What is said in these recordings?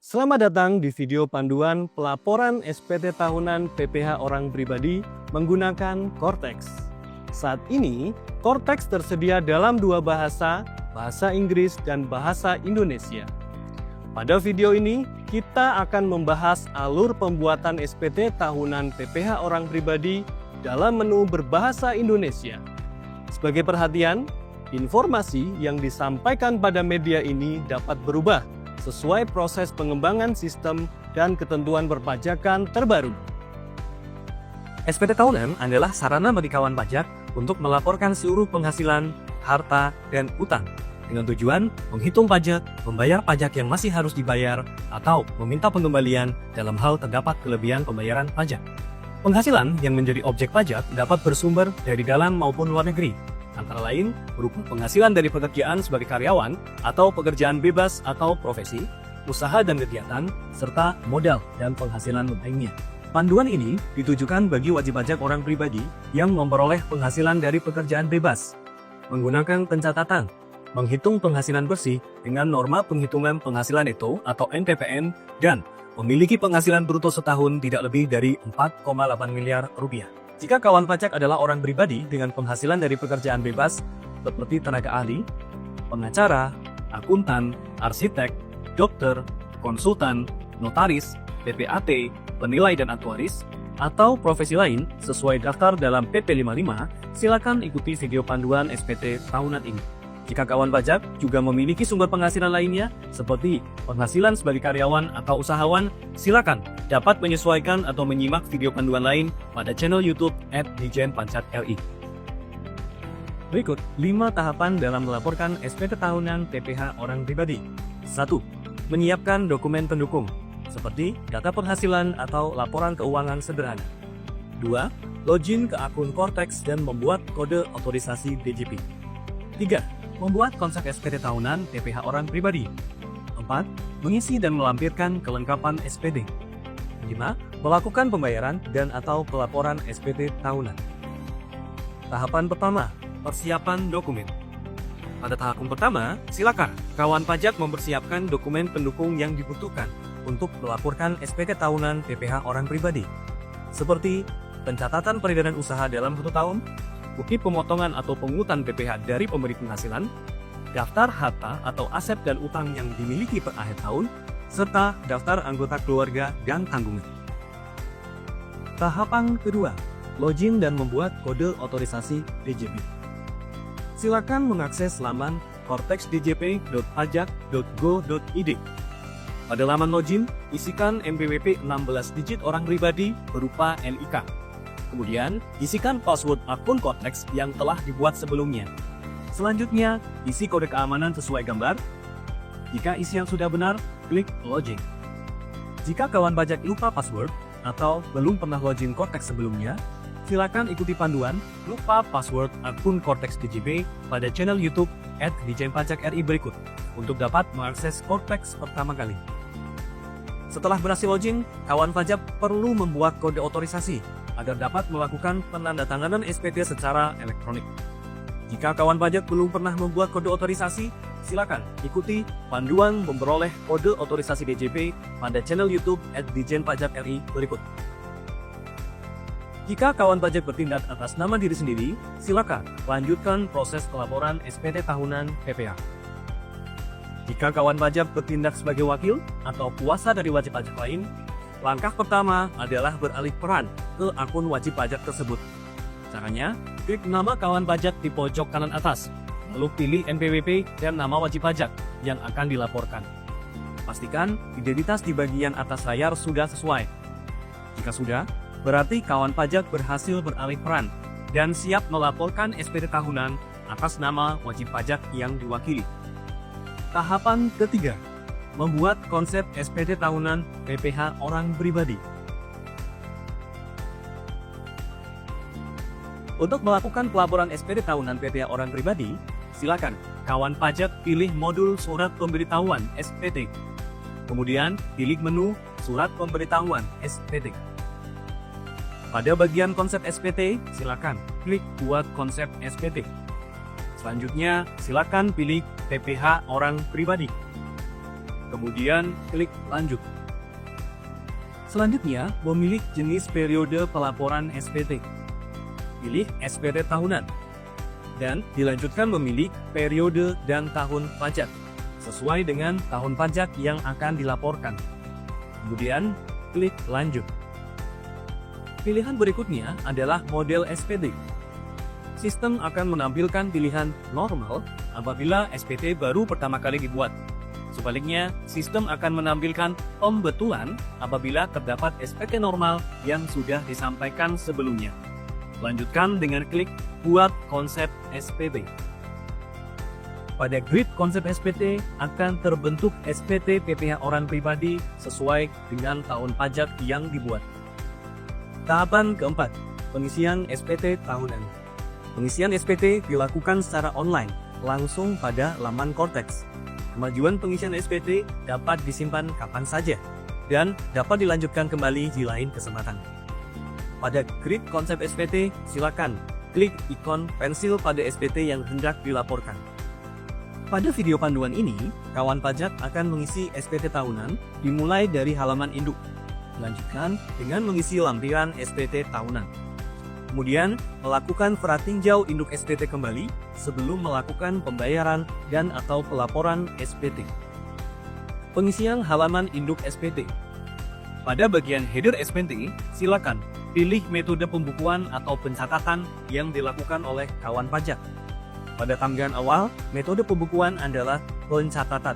Selamat datang di video panduan pelaporan SPT tahunan PPh orang pribadi menggunakan Cortex. Saat ini, Cortex tersedia dalam dua bahasa, bahasa Inggris dan bahasa Indonesia. Pada video ini, kita akan membahas alur pembuatan SPT tahunan PPh orang pribadi dalam menu berbahasa Indonesia. Sebagai perhatian, informasi yang disampaikan pada media ini dapat berubah sesuai proses pengembangan sistem dan ketentuan perpajakan terbaru. SPT tahunan adalah sarana bagi kawan pajak untuk melaporkan seluruh penghasilan, harta, dan utang dengan tujuan menghitung pajak, membayar pajak yang masih harus dibayar, atau meminta pengembalian dalam hal terdapat kelebihan pembayaran pajak. Penghasilan yang menjadi objek pajak dapat bersumber dari dalam maupun luar negeri, antara lain berupa penghasilan dari pekerjaan sebagai karyawan atau pekerjaan bebas atau profesi, usaha dan kegiatan, serta modal dan penghasilan lainnya. Panduan ini ditujukan bagi wajib pajak orang pribadi yang memperoleh penghasilan dari pekerjaan bebas, menggunakan pencatatan, menghitung penghasilan bersih dengan norma penghitungan penghasilan neto atau NPPN, dan memiliki penghasilan bruto setahun tidak lebih dari 4,8 miliar rupiah. Jika kawan pajak adalah orang pribadi dengan penghasilan dari pekerjaan bebas seperti tenaga ahli, pengacara, akuntan, arsitek, dokter, konsultan, notaris, PPAT, penilai dan aktuaris, atau profesi lain sesuai daftar dalam PP 55, silakan ikuti video panduan SPT tahunan ini. Jika kawan pajak juga memiliki sumber penghasilan lainnya, seperti penghasilan sebagai karyawan atau usahawan, silakan dapat menyesuaikan atau menyimak video panduan lain pada channel YouTube @DijenPajakRI. Berikut 5 tahapan dalam melaporkan SPT tahunan PPh orang pribadi. 1. Menyiapkan dokumen pendukung, seperti data penghasilan atau laporan keuangan sederhana. 2. Login ke akun Cortex dan membuat kode otorisasi DJP. 3. Membuat konsep SPT tahunan PPh orang pribadi. 4. Mengisi dan melampirkan kelengkapan SPT. 5. Melakukan pembayaran dan atau pelaporan SPT tahunan. Tahapan pertama, persiapan dokumen. Pada tahapan pertama, silakan kawan pajak mempersiapkan dokumen pendukung yang dibutuhkan untuk melaporkan SPT tahunan PPh orang pribadi, seperti pencatatan peredaran usaha dalam 1 tahun, bukti pemotongan atau pungutan PPh dari pemberi penghasilan, daftar harta atau aset dan utang yang dimiliki per akhir tahun, serta daftar anggota keluarga dan tanggungan. Tahapan kedua, login dan membuat kode otorisasi DJP. Silakan mengakses laman cortexdjp.pajak.go.id. Pada laman login, isikan NPWP 16 digit orang pribadi berupa NIK. Kemudian, isikan password akun Cortex yang telah dibuat sebelumnya. Selanjutnya, isi kode keamanan sesuai gambar. Jika isian sudah benar, klik login. Jika kawan pajak lupa password atau belum pernah login Cortex sebelumnya, silakan ikuti panduan lupa password akun Cortex DJP pada channel YouTube @DijenPajakRI berikut untuk dapat mengakses Cortex pertama kali. Setelah berhasil login, kawan pajak perlu membuat kode otorisasi agar dapat melakukan penandatanganan SPT secara elektronik. Jika kawan pajak belum pernah membuat kode otorisasi, silakan ikuti panduan memperoleh kode otorisasi DJP pada channel YouTube @DijenPajakRI berikut. Jika kawan pajak bertindak atas nama diri sendiri, silakan lanjutkan proses pelaporan SPT tahunan PPh. Jika kawan pajak bertindak sebagai wakil atau kuasa dari wajib pajak lain, langkah pertama adalah beralih peran ke akun wajib pajak tersebut. Caranya, klik nama kawan pajak di pojok kanan atas, lalu pilih NPWP dan nama wajib pajak yang akan dilaporkan. Pastikan identitas di bagian atas layar sudah sesuai. Jika sudah, berarti kawan pajak berhasil beralih peran dan siap melaporkan SPT tahunan atas nama wajib pajak yang diwakili. Tahapan ketiga, membuat konsep SPT tahunan PPh orang pribadi. Untuk melakukan pelaporan SPT tahunan PPh orang pribadi, silakan kawan pajak pilih modul surat pemberitahuan SPT. Kemudian pilih menu surat pemberitahuan SPT. Pada bagian konsep SPT, silakan klik buat konsep SPT. Selanjutnya, silakan pilih PPh orang pribadi. kemudian klik lanjut. Selanjutnya, memilih jenis periode pelaporan SPT. Pilih SPT tahunan. Dan dilanjutkan memilih periode dan tahun pajak, sesuai dengan tahun pajak yang akan dilaporkan. Kemudian, klik lanjut. Pilihan berikutnya adalah model SPT. Sistem akan menampilkan pilihan normal apabila SPT baru pertama kali dibuat. Sebaliknya, sistem akan menampilkan pembetulan apabila terdapat SPT normal yang sudah disampaikan sebelumnya. Lanjutkan dengan klik Buat konsep SPT. Pada grid konsep SPT akan terbentuk SPT PPh orang pribadi sesuai dengan tahun pajak yang dibuat. Tahapan keempat, pengisian SPT tahunan. Pengisian SPT dilakukan secara online, langsung pada laman Cortex. Kemajuan pengisian SPT dapat disimpan kapan saja, dan dapat dilanjutkan kembali di lain kesempatan. Pada grid konsep SPT, silakan klik ikon pensil pada SPT yang hendak dilaporkan. Pada video panduan ini, kawan pajak akan mengisi SPT tahunan dimulai dari halaman induk. Lanjutkan dengan mengisi lampiran SPT tahunan. Kemudian, melakukan pratinjau induk SPT kembali sebelum melakukan pembayaran dan atau pelaporan SPT. Pengisian halaman induk SPT. Pada bagian header SPT, silakan pilih metode pembukuan atau pencatatan yang dilakukan oleh kawan pajak. Pada tanggapan awal, metode pembukuan adalah pencatatan.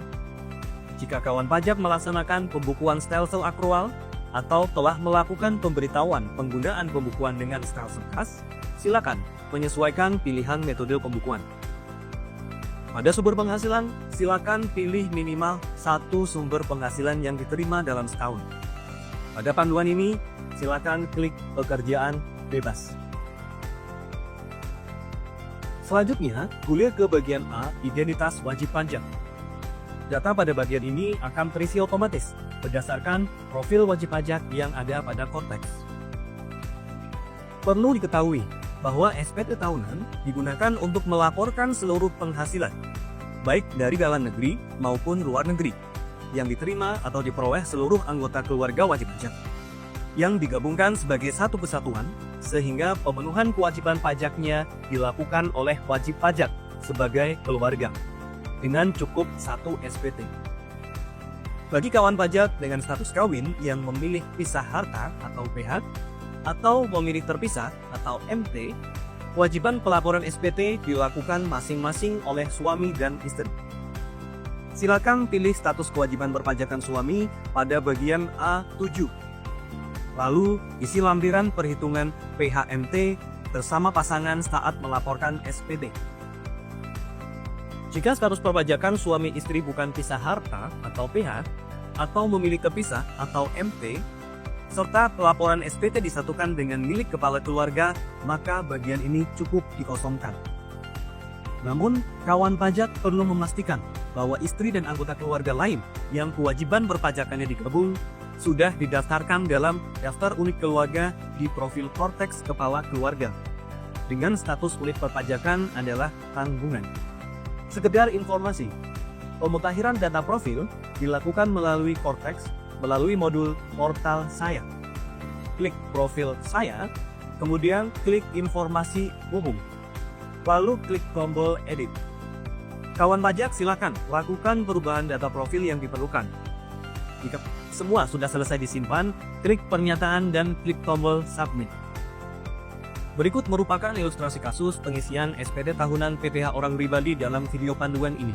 Jika kawan pajak melaksanakan pembukuan stelsel akrual atau telah melakukan pemberitahuan penggunaan pembukuan dengan stelsel khas, silakan menyesuaikan pilihan metode pembukuan. Pada sumber penghasilan, silakan pilih minimal satu sumber penghasilan yang diterima dalam setahun. Pada panduan ini, silakan klik pekerjaan bebas. Selanjutnya, gulir ke bagian A, identitas wajib pajak. Data pada bagian ini akan terisi otomatis berdasarkan profil wajib pajak yang ada pada Cortex. Perlu diketahui bahwa SPT tahunan digunakan untuk melaporkan seluruh penghasilan, baik dari dalam negeri maupun luar negeri, yang diterima atau diperoleh seluruh anggota keluarga wajib pajak, yang digabungkan sebagai satu kesatuan, sehingga pemenuhan kewajiban pajaknya dilakukan oleh wajib pajak sebagai keluarga, dengan cukup satu SPT. Bagi kawan pajak dengan status kawin yang memilih pisah harta atau PH, atau memilih terpisah atau MT, kewajiban pelaporan SPT dilakukan masing-masing oleh suami dan istri. Silakan pilih status kewajiban berpajakan suami pada bagian A7. Lalu, isi lampiran perhitungan PHMT bersama pasangan saat melaporkan SPT. Jika status perpajakan suami istri bukan pisah harta atau PH, atau memilih terpisah atau MT, serta pelaporan SPT disatukan dengan milik kepala keluarga, maka bagian ini cukup dikosongkan. Namun, kawan pajak perlu memastikan bahwa istri dan anggota keluarga lain yang kewajiban berpajakannya digabung sudah didaftarkan dalam daftar unit keluarga di profil Cortex kepala keluarga, dengan status unit perpajakan adalah tanggungan. Sekedar informasi, pemutakhiran data profil dilakukan melalui Cortex melalui modul Portal Saya. Klik profil saya, kemudian klik informasi umum, lalu klik tombol edit. Kawan pajak silakan lakukan perubahan data profil yang diperlukan. Jika semua sudah selesai disimpan, klik pernyataan dan klik tombol submit. Berikut merupakan ilustrasi kasus pengisian SPT tahunan PPh orang pribadi dalam video panduan ini.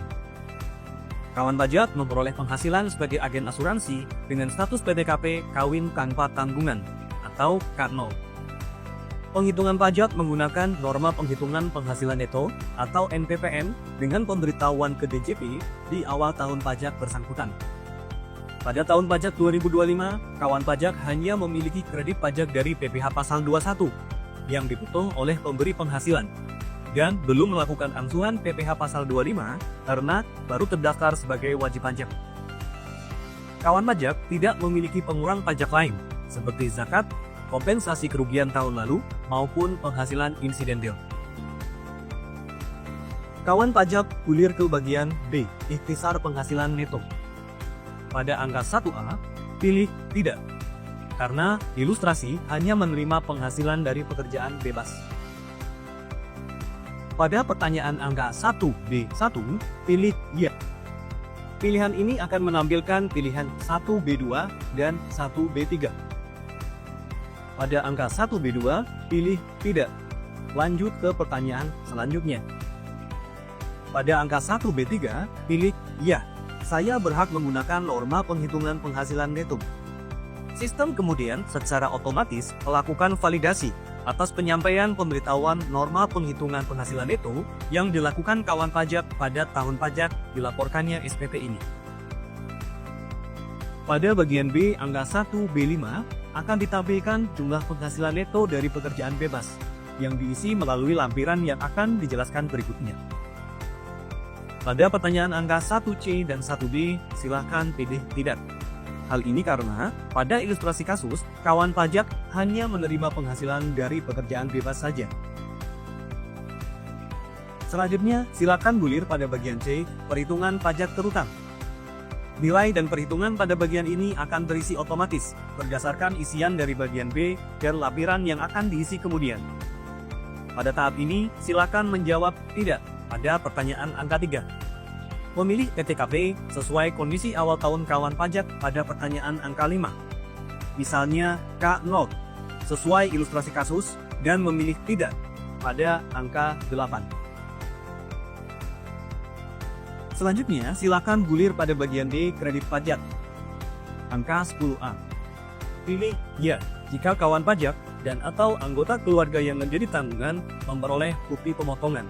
Kawan pajak memperoleh penghasilan sebagai agen asuransi dengan status PTKP kawin tanpa tanggungan atau K0. Penghitungan pajak menggunakan norma penghitungan penghasilan neto atau NPPN dengan pemberitahuan ke DJP di awal tahun pajak bersangkutan. Pada tahun pajak 2025, kawan pajak hanya memiliki kredit pajak dari PPh pasal 21 yang dibutuh oleh pemberi penghasilan dan belum melakukan angsuran PPh pasal 25 karena baru terdaftar sebagai wajib pajak. Kawan pajak tidak memiliki pengurang pajak lain seperti zakat, kompensasi kerugian tahun lalu, maupun penghasilan insidentil. Kawan pajak gulir ke bagian B, ikhtisar penghasilan neto. pada angka 1A, pilih tidak. Karena ilustrasi hanya menerima penghasilan dari pekerjaan bebas. Pada pertanyaan angka 1B1, pilih ya. Pilihan ini akan menampilkan pilihan 1B2 dan 1B3. Pada angka 1B2, pilih tidak. Lanjut ke pertanyaan selanjutnya. Pada angka 1B3, pilih ya. Saya berhak menggunakan norma penghitungan penghasilan neto. Sistem kemudian secara otomatis melakukan validasi atas penyampaian pemberitahuan norma penghitungan penghasilan neto yang dilakukan kawan pajak pada tahun pajak dilaporkannya SPT ini. Pada bagian B, angka 1B5 akan ditampilkan jumlah penghasilan neto dari pekerjaan bebas yang diisi melalui lampiran yang akan dijelaskan berikutnya. Pada pertanyaan angka 1C dan 1D, silakan pilih tidak. Hal ini karena pada ilustrasi kasus, kawan pajak hanya menerima penghasilan dari pekerjaan bebas saja. Selanjutnya, silakan gulir pada bagian C, perhitungan pajak terutang. Nilai dan perhitungan pada bagian ini akan terisi otomatis berdasarkan isian dari bagian B dan lampiran yang akan diisi kemudian. Pada tahap ini, silakan menjawab tidak pada pertanyaan angka 3. Memilih PTKP sesuai kondisi awal tahun kawan pajak pada pertanyaan angka 5. Misalnya K0, sesuai ilustrasi kasus, dan memilih tidak pada angka 8. Selanjutnya, silakan gulir pada bagian D, kredit pajak. Angka 10A. Pilih ya jika kawan pajak dan atau anggota keluarga yang menjadi tanggungan memperoleh bukti pemotongan.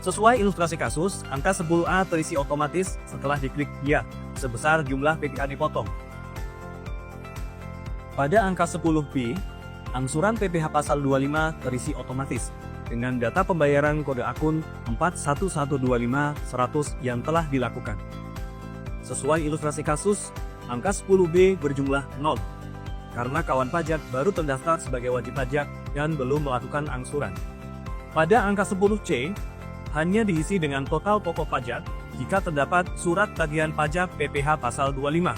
Sesuai ilustrasi kasus, angka 10A terisi otomatis setelah diklik ya, sebesar jumlah PPh dipotong. Pada angka 10B, angsuran PPh pasal 25 terisi otomatis dengan data pembayaran kode akun 41125-100 yang telah dilakukan. Sesuai ilustrasi kasus, angka 10B berjumlah 0, karena kawan pajak baru terdaftar sebagai wajib pajak dan belum melakukan angsuran. Pada angka 10C, hanya diisi dengan total pokok pajak jika terdapat surat tagihan pajak PPh pasal 25,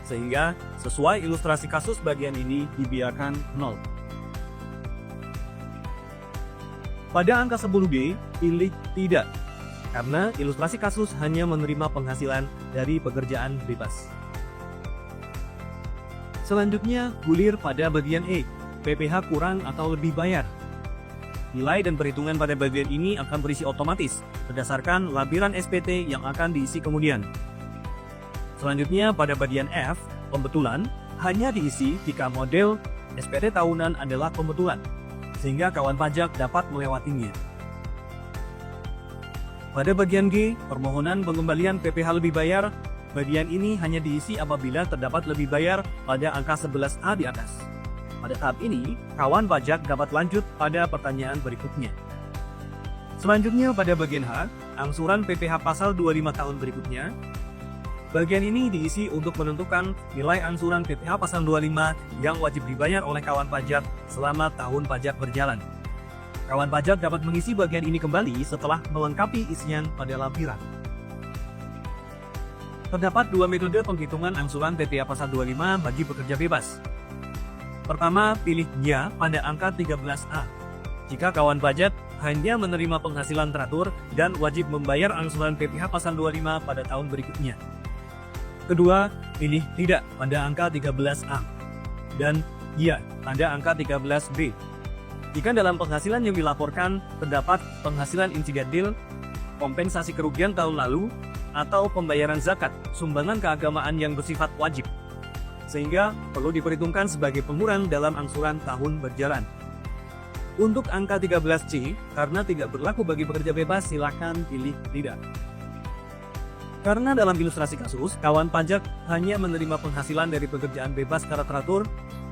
sehingga sesuai ilustrasi kasus bagian ini dibiarkan 0. Pada angka 10B, pilih tidak, karena ilustrasi kasus hanya menerima penghasilan dari pekerjaan bebas. Selanjutnya, gulir pada bagian E, PPh kurang atau lebih bayar. Nilai dan perhitungan pada bagian ini akan berisi otomatis berdasarkan lampiran SPT yang akan diisi kemudian. Selanjutnya pada bagian F, pembetulan, hanya diisi jika model SPT tahunan adalah pembetulan, sehingga kawan pajak dapat melewatinya. Pada bagian G, permohonan pengembalian PPh lebih bayar, bagian ini hanya diisi apabila terdapat lebih bayar pada angka 11A di atas. Pada tahap ini, kawan pajak dapat lanjut pada pertanyaan berikutnya. Selanjutnya pada bagian H, angsuran PPh pasal 25 tahun berikutnya. Bagian ini diisi untuk menentukan nilai angsuran PPh pasal 25 yang wajib dibayar oleh kawan pajak selama tahun pajak berjalan. Kawan pajak dapat mengisi bagian ini kembali setelah melengkapi isian pada lampiran. Terdapat dua metode penghitungan angsuran PPh pasal 25 bagi pekerja bebas. Pertama, pilih ya pada angka 13A. Jika kawan pajak hanya menerima penghasilan teratur dan wajib membayar angsuran PPh pasal 25 pada tahun berikutnya. Kedua, pilih tidak pada angka 13A. Dan ya pada angka 13B. Jika dalam penghasilan yang dilaporkan terdapat penghasilan insidentil, kompensasi kerugian tahun lalu, atau pembayaran zakat, sumbangan keagamaan yang bersifat wajib, sehingga perlu diperhitungkan sebagai pengurang dalam angsuran tahun berjalan. Untuk angka 13C, karena tidak berlaku bagi pekerja bebas, silakan pilih tidak. Karena dalam ilustrasi kasus, kawan pajak hanya menerima penghasilan dari pekerjaan bebas secara teratur,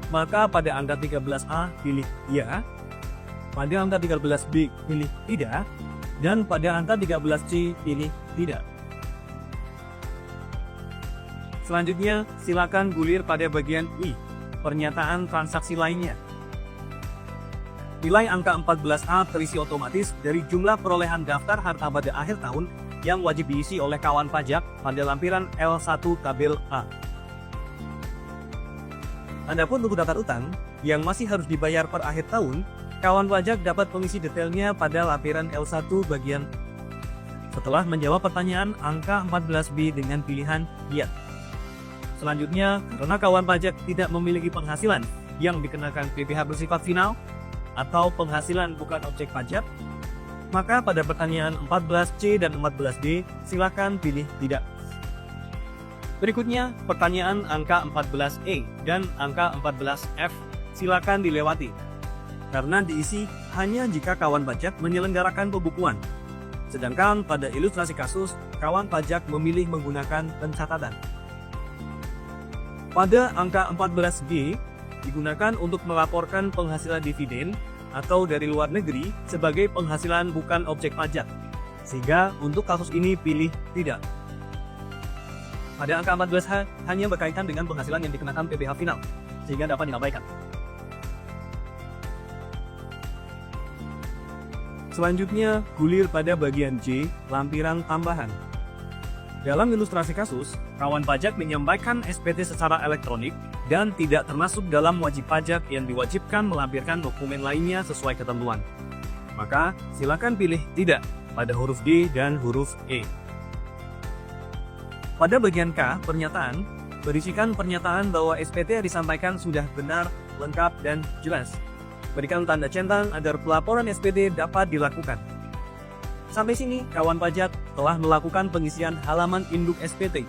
maka pada angka 13A pilih ya, pada angka 13B pilih tidak, dan pada angka 13C pilih tidak. Selanjutnya, silakan gulir pada bagian I, pernyataan transaksi lainnya. Nilai angka 14A terisi otomatis dari jumlah perolehan daftar harta pada akhir tahun yang wajib diisi oleh kawan pajak pada lampiran L1 tabel A. Adapun untuk daftar utang yang masih harus dibayar per akhir tahun, kawan pajak dapat mengisi detailnya pada lampiran L1 bagian setelah menjawab pertanyaan angka 14B dengan pilihan iya. Selanjutnya, karena kawan pajak tidak memiliki penghasilan yang dikenakan PPh bersifat final atau penghasilan bukan objek pajak, maka pada pertanyaan 14C dan 14D silakan pilih tidak. Berikutnya, pertanyaan angka 14E dan angka 14F silakan dilewati, karena diisi hanya jika kawan pajak menyelenggarakan pembukuan. Sedangkan pada ilustrasi kasus, kawan pajak memilih menggunakan pencatatan. Pada angka 14G digunakan untuk melaporkan penghasilan dividen atau dari luar negeri sebagai penghasilan bukan objek pajak, sehingga untuk kasus ini pilih tidak. Pada angka 14H hanya berkaitan dengan penghasilan yang dikenakan PPh final, sehingga dapat diabaikan. Selanjutnya, gulir pada bagian C, lampiran tambahan. Dalam ilustrasi kasus, kawan pajak menyampaikan SPT secara elektronik dan tidak termasuk dalam wajib pajak yang diwajibkan melampirkan dokumen lainnya sesuai ketentuan. Maka, silakan pilih tidak pada huruf D dan huruf E. Pada bagian K, pernyataan, berisikan pernyataan bahwa SPT yang disampaikan sudah benar, lengkap, dan jelas. Berikan tanda centang agar pelaporan SPT dapat dilakukan. Sampai sini, kawan pajak telah melakukan pengisian halaman induk SPT.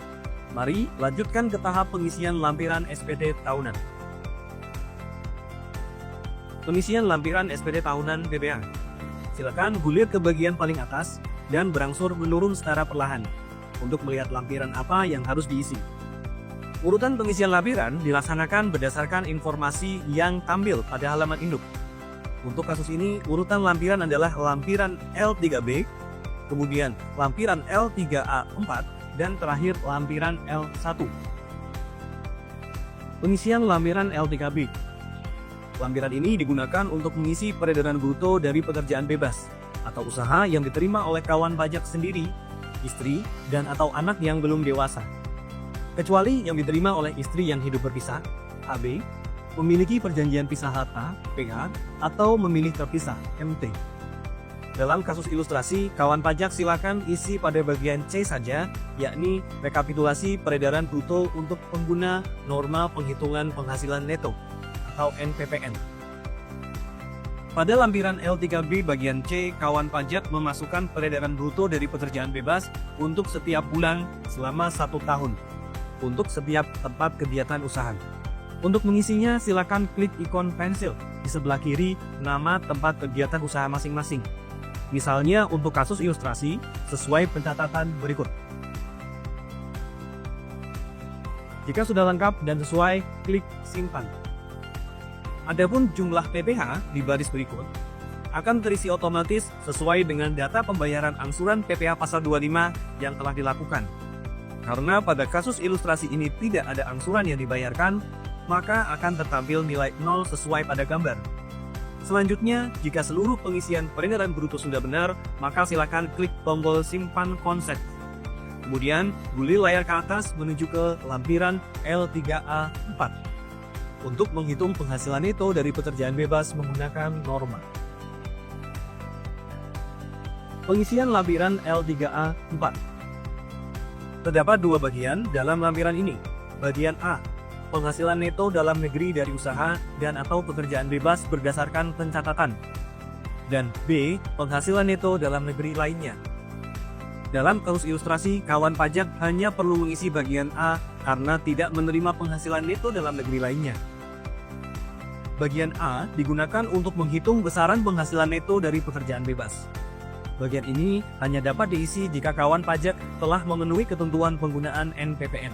Mari lanjutkan ke tahap pengisian lampiran SPT tahunan. Pengisian lampiran SPT tahunan PPh. Silakan gulir ke bagian paling atas dan berangsur menurun secara perlahan untuk melihat lampiran apa yang harus diisi. Urutan pengisian lampiran dilaksanakan berdasarkan informasi yang tampil pada halaman induk. Untuk kasus ini, urutan lampiran adalah lampiran L3B, kemudian lampiran L3A4, dan terakhir lampiran L1. Pengisian lampiran L3B. Lampiran ini digunakan untuk mengisi peredaran bruto dari pekerjaan bebas atau usaha yang diterima oleh kawan pajak sendiri, istri, dan atau anak yang belum dewasa. Kecuali yang diterima oleh istri yang hidup berpisah, HB, memiliki perjanjian pisah harta, PH, atau memilih terpisah, MT. Dalam kasus ilustrasi, kawan pajak silakan isi pada bagian C saja, yakni rekapitulasi peredaran bruto untuk pengguna norma penghitungan penghasilan neto, atau NPPN. Pada lampiran L3B bagian C, kawan pajak memasukkan peredaran bruto dari pekerjaan bebas untuk setiap bulan selama 1 tahun, untuk setiap tempat kegiatan usaha. Untuk mengisinya, silakan klik ikon pensil di sebelah kiri nama tempat kegiatan usaha masing-masing. Misalnya untuk kasus ilustrasi, sesuai pencatatan berikut. Jika sudah lengkap dan sesuai, klik simpan. Adapun jumlah PPh di baris berikut akan terisi otomatis sesuai dengan data pembayaran angsuran PPh pasal 25 yang telah dilakukan. Karena pada kasus ilustrasi ini tidak ada angsuran yang dibayarkan, maka akan tertampil nilai 0 sesuai pada gambar. Selanjutnya, jika seluruh pengisian peredaran bruto sudah benar, maka silakan klik tombol simpan konsep. Kemudian, gulir layar ke atas menuju ke lampiran L3A4 untuk menghitung penghasilan neto dari pekerjaan bebas menggunakan norma. Pengisian lampiran L3A4. Terdapat 2 bagian dalam lampiran ini. Bagian A, penghasilan neto dalam negeri dari usaha dan atau pekerjaan bebas berdasarkan pencatatan. Dan B, penghasilan neto dalam negeri lainnya. Dalam kasus ilustrasi, kawan pajak hanya perlu mengisi bagian A karena tidak menerima penghasilan neto dalam negeri lainnya. Bagian A digunakan untuk menghitung besaran penghasilan neto dari pekerjaan bebas. Bagian ini hanya dapat diisi jika kawan pajak telah memenuhi ketentuan penggunaan NPPN,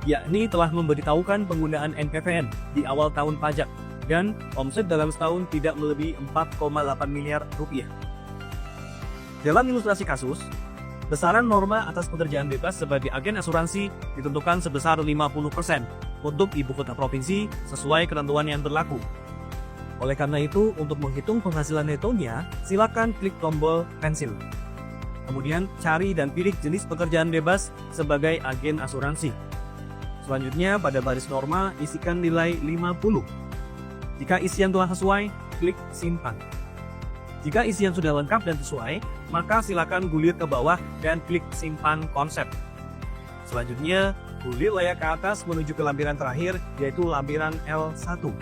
yakni telah memberitahukan penggunaan NPPN di awal tahun pajak dan omset dalam setahun tidak melebihi 4,8 miliar rupiah. Dalam ilustrasi kasus, besaran norma atas pekerjaan bebas sebagai agen asuransi ditentukan sebesar 50% untuk ibu kota provinsi sesuai ketentuan yang berlaku. Oleh karena itu, untuk menghitung penghasilan netonya, silakan klik tombol pensil. Kemudian cari dan pilih jenis pekerjaan bebas sebagai agen asuransi. Selanjutnya pada baris norma isikan nilai 50. Jika isian telah sesuai, klik simpan. Jika isian sudah lengkap dan sesuai, maka silakan gulir ke bawah dan klik simpan konsep. Selanjutnya, gulir layar ke atas menuju ke lampiran terakhir, yaitu lampiran L1.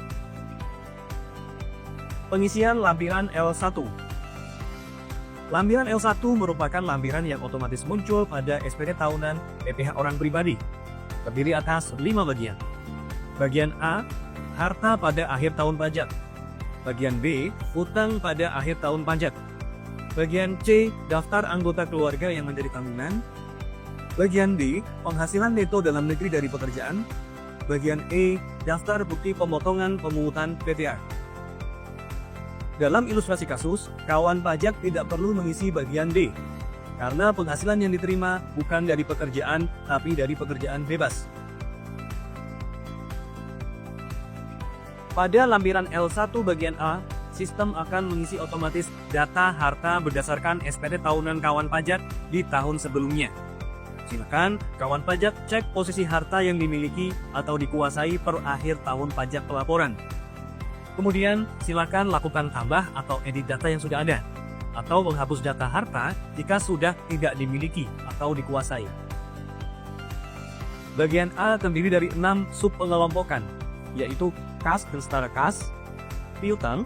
Pengisian lampiran L1. Lampiran L1 merupakan lampiran yang otomatis muncul pada SPT tahunan PPh orang pribadi. Terdiri atas 5 bagian. Bagian A, harta pada akhir tahun pajak. Bagian B, utang pada akhir tahun pajak. Bagian C, daftar anggota keluarga yang menjadi tanggungan. Bagian D, penghasilan neto dalam negeri dari pekerjaan. Bagian E, daftar bukti pemotongan pemungutan PTR. Dalam ilustrasi kasus, kawan pajak tidak perlu mengisi bagian D, karena penghasilan yang diterima bukan dari pekerjaan, tapi dari pekerjaan bebas. Pada lampiran L1 bagian A, sistem akan mengisi otomatis data harta berdasarkan SPT tahunan kawan pajak di tahun sebelumnya. Silakan kawan pajak cek posisi harta yang dimiliki atau dikuasai per akhir tahun pajak pelaporan. Kemudian, silakan lakukan tambah atau edit data yang sudah ada, atau menghapus data harta jika sudah tidak dimiliki atau dikuasai. Bagian A terdiri dari 6 subpengelompokan, yaitu kas dan setara kas, piutang,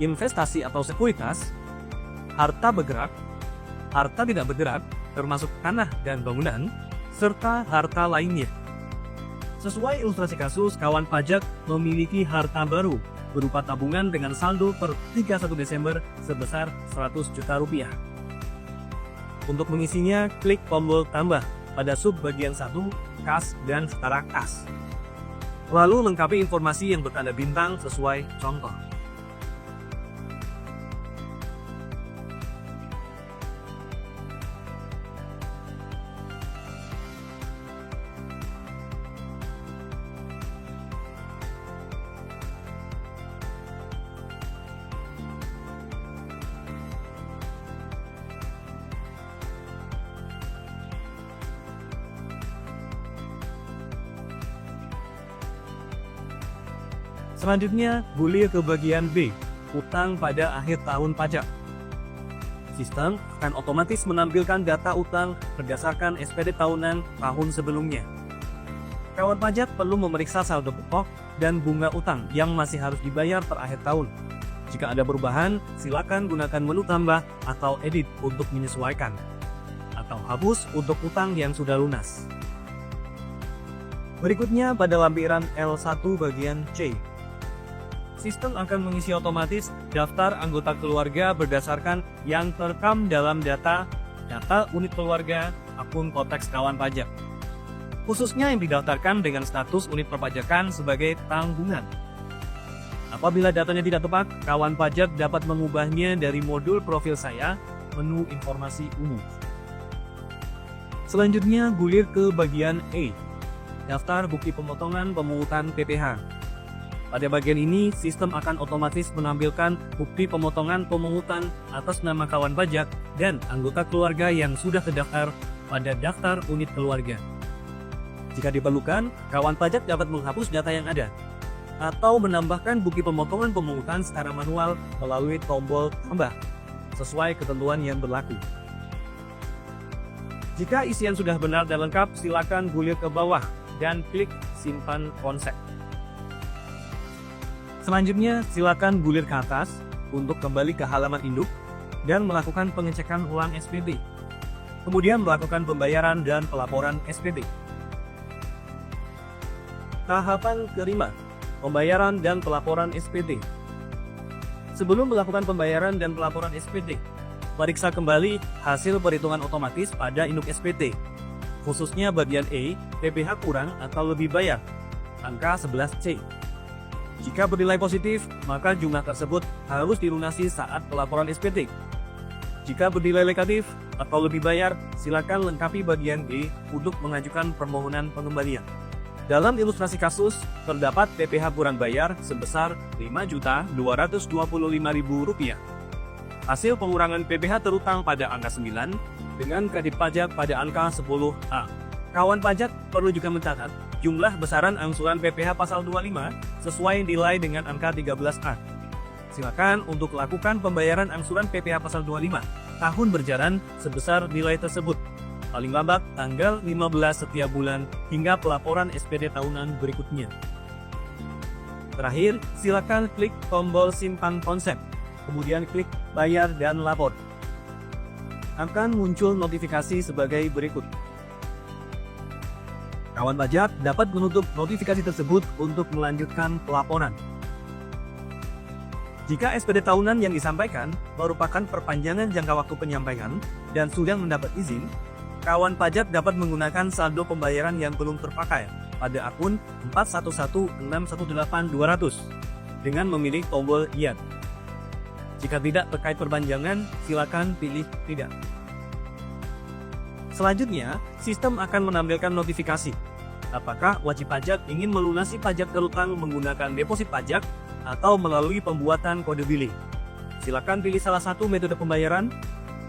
investasi atau sekuritas, harta bergerak, harta tidak bergerak, termasuk tanah dan bangunan, serta harta lainnya. Sesuai ilustrasi kasus, kawan pajak memiliki harta baru berupa tabungan dengan saldo per 31 Desember sebesar Rp100 juta. Untuk mengisinya, klik tombol tambah pada sub bagian 1, kas dan setara kas. Lalu lengkapi informasi yang bertanda bintang sesuai contoh. Selanjutnya, gulir ke bagian B, utang pada akhir tahun pajak. Sistem akan otomatis menampilkan data utang berdasarkan SPT tahunan tahun sebelumnya. Kawan pajak perlu memeriksa saldo pokok dan bunga utang yang masih harus dibayar per akhir tahun. Jika ada perubahan, silakan gunakan menu tambah atau edit untuk menyesuaikan, atau hapus untuk utang yang sudah lunas. Berikutnya pada lampiran L1 bagian C. Sistem akan mengisi otomatis daftar anggota keluarga berdasarkan yang terekam dalam data unit keluarga akun konteks kawan pajak, khususnya yang didaftarkan dengan status unit perpajakan sebagai tanggungan. Apabila datanya tidak tepat, kawan pajak dapat mengubahnya dari modul profil saya, menu informasi umum. Selanjutnya gulir ke bagian E, daftar bukti pemotongan pemungutan PPh. Pada bagian ini, sistem akan otomatis menampilkan bukti pemotongan pemungutan atas nama kawan pajak dan anggota keluarga yang sudah terdaftar pada daftar unit keluarga. Jika diperlukan, kawan pajak dapat menghapus data yang ada, atau menambahkan bukti pemotongan pemungutan secara manual melalui tombol tambah, sesuai ketentuan yang berlaku. Jika isian sudah benar dan lengkap, silakan gulir ke bawah dan klik simpan konsep. Selanjutnya, silakan gulir ke atas untuk kembali ke halaman induk dan melakukan pengecekan ulang SPT. Kemudian melakukan pembayaran dan pelaporan SPT. Tahapan kelima, pembayaran dan pelaporan SPT. Sebelum melakukan pembayaran dan pelaporan SPT, periksa kembali hasil perhitungan otomatis pada induk SPT, khususnya bagian E, PPh kurang atau lebih bayar, angka 11C. Jika bernilai positif, maka jumlah tersebut harus dilunasi saat pelaporan SPT. Jika bernilai negatif atau lebih bayar, silakan lengkapi bagian B untuk mengajukan permohonan pengembalian. Dalam ilustrasi kasus, terdapat PPh kurang bayar sebesar Rp5.225.000. hasil pengurangan PPh terutang pada angka 9 dengan kredit pajak pada angka 10A. Kawan pajak perlu juga mencatat jumlah besaran angsuran PPh pasal 25 sesuai nilai dengan angka 13A. Silakan untuk lakukan pembayaran angsuran PPh pasal 25 tahun berjalan sebesar nilai tersebut. Paling lambat tanggal 15 setiap bulan hingga pelaporan SPT tahunan berikutnya. Terakhir, silakan klik tombol simpan konsep, kemudian klik bayar dan lapor. Akan muncul notifikasi sebagai berikut. Kawan pajak dapat menutup notifikasi tersebut untuk melanjutkan pelaporan. Jika SPT tahunan yang disampaikan merupakan perpanjangan jangka waktu penyampaian dan sudah mendapat izin, kawan pajak dapat menggunakan saldo pembayaran yang belum terpakai pada akun 411618-200 dengan memilih tombol iya. Jika tidak terkait perpanjangan, silakan pilih tidak. Selanjutnya, sistem akan menampilkan notifikasi. Apakah wajib pajak ingin melunasi pajak terutang menggunakan deposit pajak atau melalui pembuatan kode billing? Silakan pilih salah satu metode pembayaran.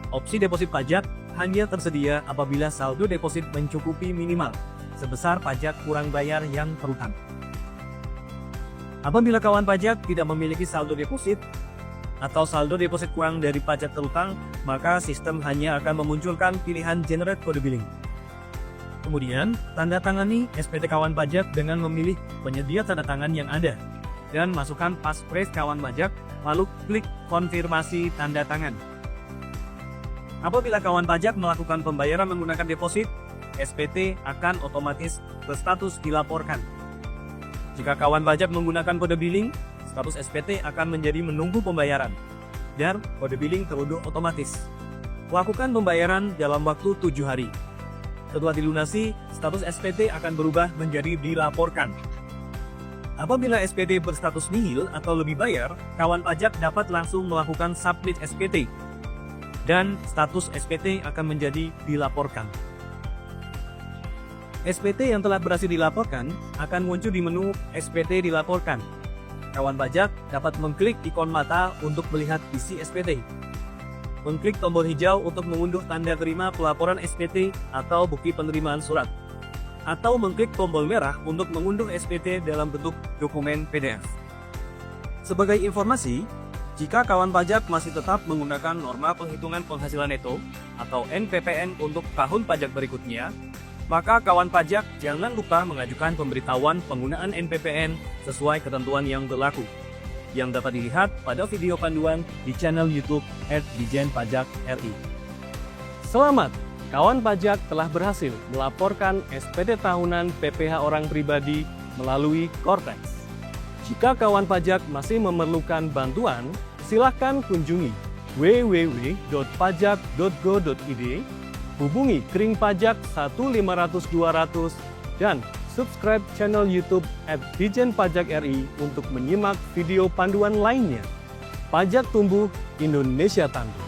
Opsi deposit pajak hanya tersedia apabila saldo deposit mencukupi minimal sebesar pajak kurang bayar yang terutang. Apabila kawan pajak tidak memiliki saldo deposit atau saldo deposit kurang dari pajak terutang, maka sistem hanya akan memunculkan pilihan Generate Kode Billing. Kemudian, tanda tangani SPT kawan pajak dengan memilih penyedia tanda tangan yang ada, dan masukkan passphrase kawan pajak, lalu klik konfirmasi tanda tangan. Apabila kawan pajak melakukan pembayaran menggunakan deposit, SPT akan otomatis berstatus dilaporkan. Jika kawan pajak menggunakan kode billing, status SPT akan menjadi menunggu pembayaran, dan kode billing terunduh otomatis. Lakukan pembayaran dalam waktu 7 hari. Setelah dilunasi, status SPT akan berubah menjadi dilaporkan. Apabila SPT berstatus nihil atau lebih bayar, kawan pajak dapat langsung melakukan submit SPT, dan status SPT akan menjadi dilaporkan. SPT yang telah berhasil dilaporkan akan muncul di menu SPT dilaporkan. Kawan pajak dapat mengklik ikon mata untuk melihat isi SPT. Mengklik tombol hijau untuk mengunduh tanda terima pelaporan SPT atau bukti penerimaan surat. Atau mengklik tombol merah untuk mengunduh SPT dalam bentuk dokumen PDF. Sebagai informasi, jika kawan pajak masih tetap menggunakan norma penghitungan penghasilan neto atau NPPN untuk tahun pajak berikutnya, maka kawan pajak jangan lupa mengajukan pemberitahuan penggunaan NPPN sesuai ketentuan yang berlaku, yang dapat dilihat pada video panduan di channel YouTube @dijenpajak.ri. Selamat, kawan pajak telah berhasil melaporkan SPT tahunan PPh orang pribadi melalui Cortex. Jika kawan pajak masih memerlukan bantuan, silakan kunjungi www.pajak.go.id, hubungi Kring Pajak 1500200 dan subscribe channel YouTube @dijenpajak.ri untuk menyimak video panduan lainnya. Pajak tumbuh, Indonesia tangguh.